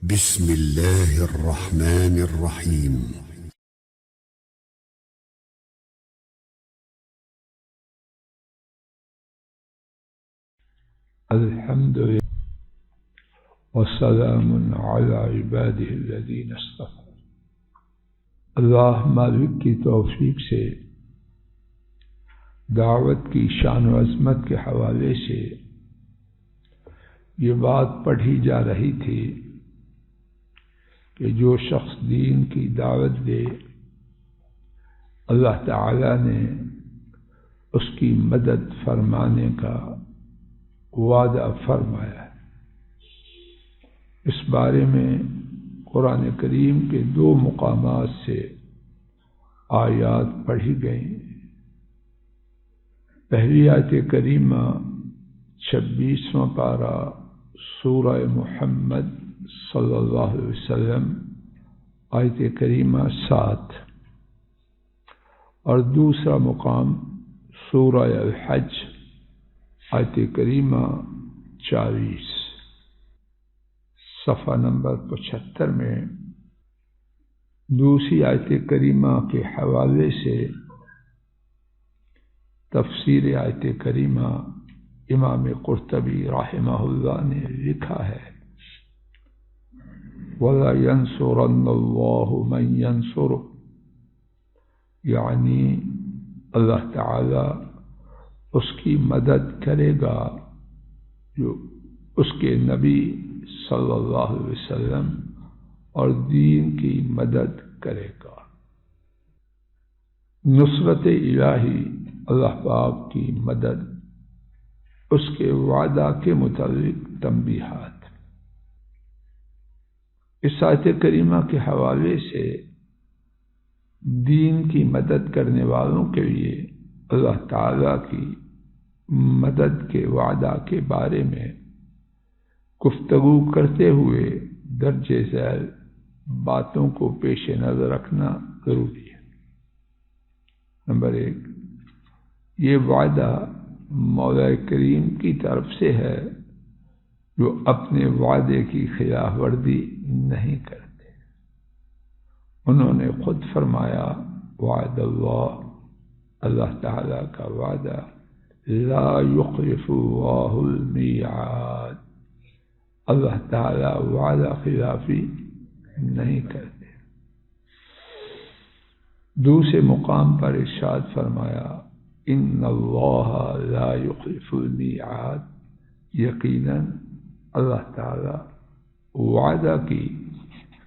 بسم الله الرحمن الرحيم. الحمد لله والسلام على عباده الذين اصطفى. اللہ مالک کی توفیق سے دعوت کی شان و عظمت کے حوالے سے یہ بات پڑھی جا رہی تھی کہ جو شخص دین کی دعوت دے اللہ تعالی نے اس کی مدد فرمانے کا وعدہ فرمایا ہے۔ اس بارے میں قرآن کریم کے 2 مقامات سے آیات پڑھی گئیں۔ پہلی آیت کریمہ 26واں پارہ سورہ محمد صلی اللہ علیہ وسلم آیت کریمہ 7 اور دوسرا مقام سورہ الحج آیت کریمہ 40 صفحہ نمبر 75 میں دوسری آیت کریمہ کے حوالے سے تفسیر آیت کریمہ امام قرطبی رحمہ اللہ نے لکھا ہے وَلَا يَنْصُرَنَّ اللَّهُ مَنْ يَنْصُرُهُ، یعنی اللہ تعالی اس کی مدد کرے گا جو اس کے نبی صلی اللہ علیہ وسلم اور دین کی مدد کرے گا۔ نصرت الہی اللہ پاک کی مدد، اس کے وعدہ کے متعلق تنبیہات۔ اس آیت کریمہ کے حوالے سے دین کی مدد کرنے والوں کے لیے اللہ تعالی کی مدد کے وعدہ کے بارے میں گفتگو کرتے ہوئے درجہ ذیل باتوں کو پیش نظر رکھنا ضروری ہے۔ نمبر 1، یہ وعدہ مولا کریم کی طرف سے ہے جو اپنے وعدے کی خلاف ورزی نہیں کرتے۔ انہوں نے خود فرمایا وعد اللہ تعالی کا وعدہ لا یخلف اللہ المیعاد، اللہ تعالی وعدہ خلافی نہیں کرتے۔ دوسرے مقام پر ارشاد فرمایا ان اللہ لا یخلف المیعاد، یقیناً اللہ تعالی وعدہ کی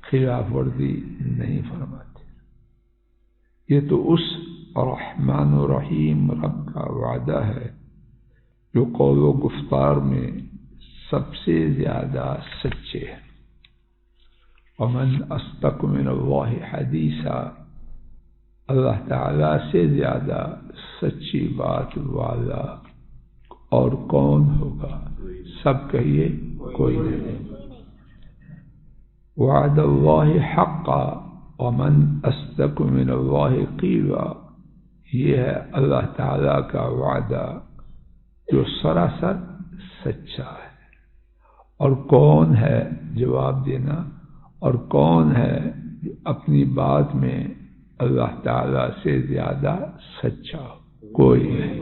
خلاف ورزی نہیں فرماتے۔ یہ تو اس رحمان و رحیم رب کا وعدہ ہے جو قول و گفتار میں سب سے زیادہ سچے ہیں۔ ومن اصدق من اللہ حدیثا، اللہ تعالی سے زیادہ سچی بات والا اور کون ہوگا؟ سب کہیے کوئی نہیں۔ وعد اللہ حقا ومن اصدق من اللہ قیلا، یہ ہے اللہ تعالی کا وعدہ جو سراسر سچا ہے۔ اور کون ہے جواب دینا، اور کون ہے جو اپنی بات میں اللہ تعالی سے زیادہ سچا؟ کوئی نہیں۔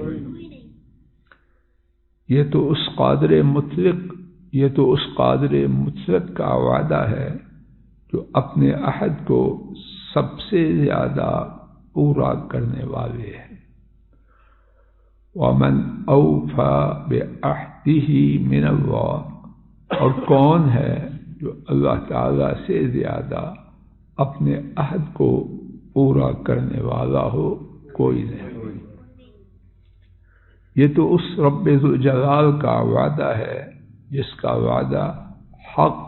یہ تو اس قادر مطلق کا وعدہ ہے جو اپنے عہد کو سب سے زیادہ پورا کرنے والے ہیں۔ وَمَنْ أَوْفَى بِعَهْدِهِ مِنَ اللَّهِ، اور کون ہے جو اللہ تعالی سے زیادہ اپنے عہد کو پورا کرنے والا ہو؟ کوئی نہیں۔ یہ تو اس رب ذوالجلال کا وعدہ ہے جس کا وعدہ حق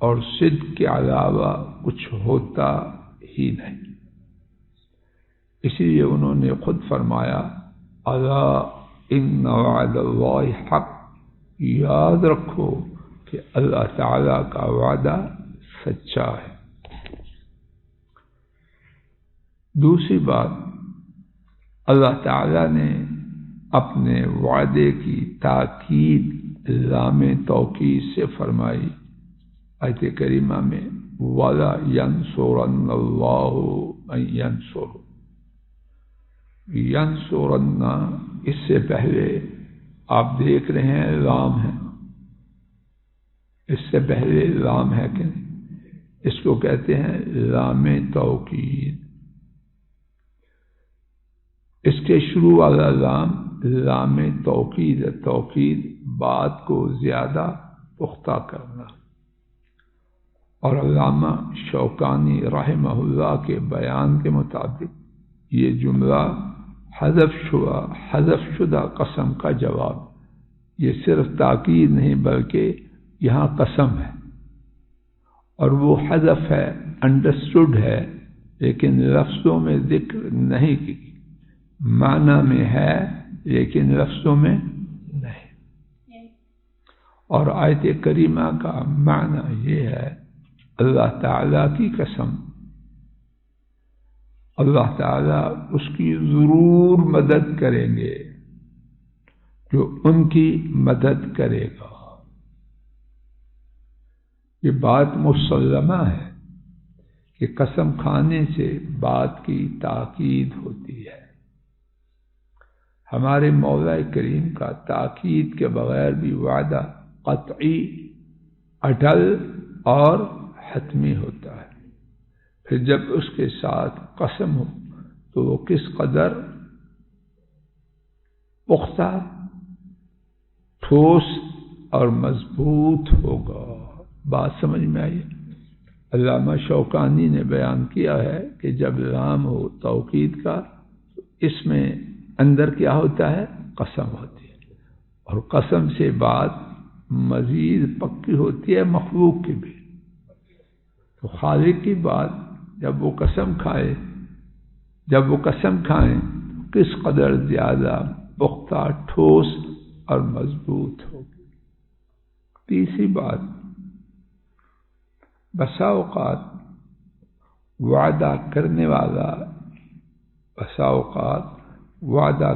اور صدق کے علاوہ کچھ ہوتا ہی نہیں۔ اسی لیے انہوں نے خود فرمایا الا ان وعد اللہ حق، یاد رکھو کہ اللہ تعالی کا وعدہ سچا ہے۔ دوسری بات، اللہ تعالی نے اپنے وعدے کی تاکید لام توکید سے فرمائی آیت کریمہ میں وَلَا يَنْصُرَنَّ اللَّهُ مَن يَنْصُرُ، يَنْصُرَنَّ اس سے پہلے آپ دیکھ رہے ہیں لام ہے، اس سے پہلے لام ہے کہ نہیں؟ اس کو کہتے ہیں لام توکید۔ اس کے شروع والا لام توکید ہے، توکید بات کو زیادہ پختہ کرنا۔ اور علامہ شوکانی رحمہ اللہ کے بیان کے مطابق یہ جملہ حذف شدہ قسم کا جواب، یہ صرف تاکید نہیں بلکہ یہاں قسم ہے، اور وہ حذف ہے، انڈرسٹوڈ ہے، لیکن لفظوں میں ذکر نہیں کی، معنی میں ہے لیکن لفظوں میں نہیں۔ اور آیت کریمہ کا معنی یہ ہے اللہ تعالیٰ کی قسم، اللہ تعالیٰ اس کی ضرور مدد کریں گے جو ان کی مدد کرے گا۔ یہ بات مسلمہ ہے کہ قسم کھانے سے بات کی تاکید ہوتی ہے۔ ہمارے مولا کریم کا تاکید کے بغیر بھی وعدہ قطعی، اٹل اور حتمی ہوتا ہے، پھر جب اس کے ساتھ قسم ہو تو وہ کس قدر پختہ، ٹھوس اور مضبوط ہوگا۔ بات سمجھ میں آئی؟ علامہ شوکانی نے بیان کیا ہے کہ جب لام ہو توکید کا تو اس میں اندر کیا ہوتا ہے؟ قسم ہوتی ہے، اور قسم سے بات مزید پکی ہوتی ہے مخلوق کی بھی۔ تو خالق کی بات جب وہ قسم کھائیں تو کس قدر زیادہ پختہ، ٹھوس اور مضبوط ہوگی۔ تیسری بات، بسا اوقات وعدہ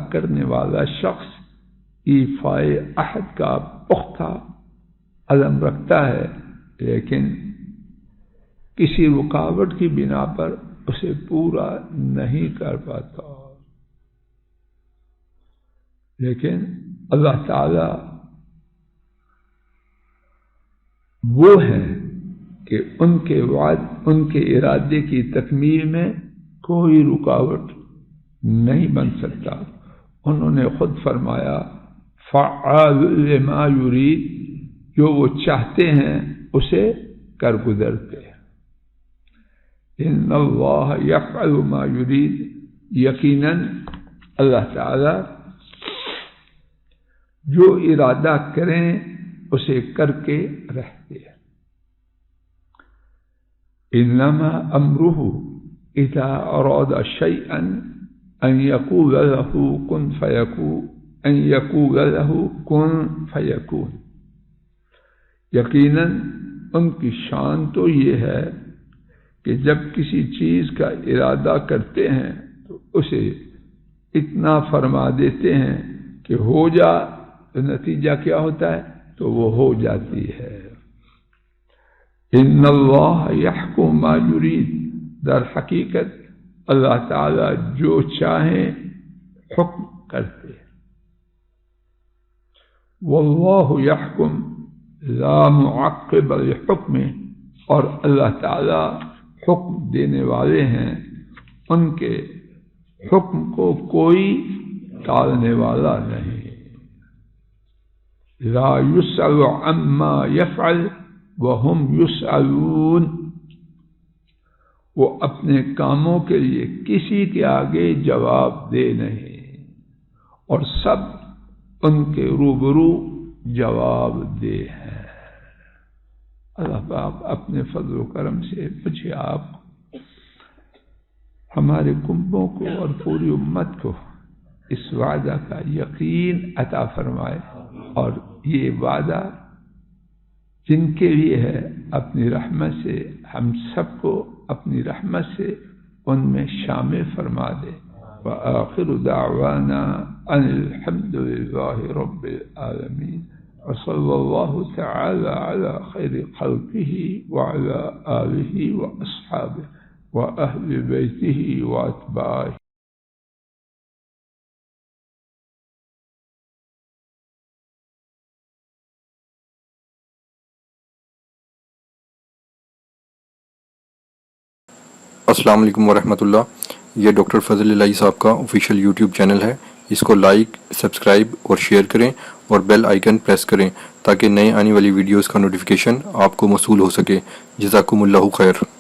کرنے والا شخص ایفائے عہد کا پختہ عزم رکھتا ہے، لیکن کسی رکاوٹ کی بنا پر اسے پورا نہیں کر پاتا۔ لیکن اللہ تعالی وہ ہیں کہ ان کے ارادے کی تکمیل میں کوئی رکاوٹ نہیں بن سکتا۔ انہوں نے خود فرمایا فعال لما یرید، جو وہ چاہتے ہیں اسے کر گزرتے ہیں۔ ان اللہ یفعل ما یرید، یقیناً اللہ تعالی جو ارادہ کریں اسے کر کے رہتے ہیں۔ انما امرہ اذا اراد شیئا ان یقول له کن فیکون، یقیناً ان کی شان تو یہ ہے کہ جب کسی چیز کا ارادہ کرتے ہیں تو اسے اتنا فرما دیتے ہیں کہ ہو جا، تو نتیجہ کیا ہوتا ہے؟ تو وہ ہو جاتی ہے۔ ان اللہ یحکم ما یرید، در حقیقت اللہ تعالی جو چاہیں حکم کرتے ہیں۔ واللہ یحکم لا معقب لحکم، اور اللہ تعالی حکم دینے والے ہیں، ان کے حکم کو کوئی ٹالنے والا نہیں۔ لا یسأل عما یفعل وهم یسألون، وہ اپنے کاموں کے لیے کسی کے آگے جواب دے نہیں، اور سب ان کے روبرو جواب دے ہیں۔ اللہ پاک اپنے فضل و کرم سے مجھے آپ ہمارے کنبوں کو اور پوری امت کو اس وعدہ کا یقین عطا فرمائے، اور یہ وعدہ جن کے لیے ہے اپنی رحمت سے ہم سب کو اپنی رحمت سے ان میں شامل فرما دے۔ وآخر دعوانا ان الحمد للہ رب العالمین۔ وصلی اللہ تعالی علی خیر خلقہ وعلی آلہ واصحابہ واہل بیتہ واتباعہ۔ السلام علیکم ورحمۃ اللہ۔ یہ ڈاکٹر فضل الہی صاحب کا آفیشیل یوٹیوب چینل ہے، اس کو لائک، سبسکرائب اور شیئر کریں اور بیل آئیکن پریس کریں تاکہ نئے آنے والی ویڈیوز کا نوٹیفیکیشن آپ کو موصول ہو سکے۔ جزاکم اللہ خیر۔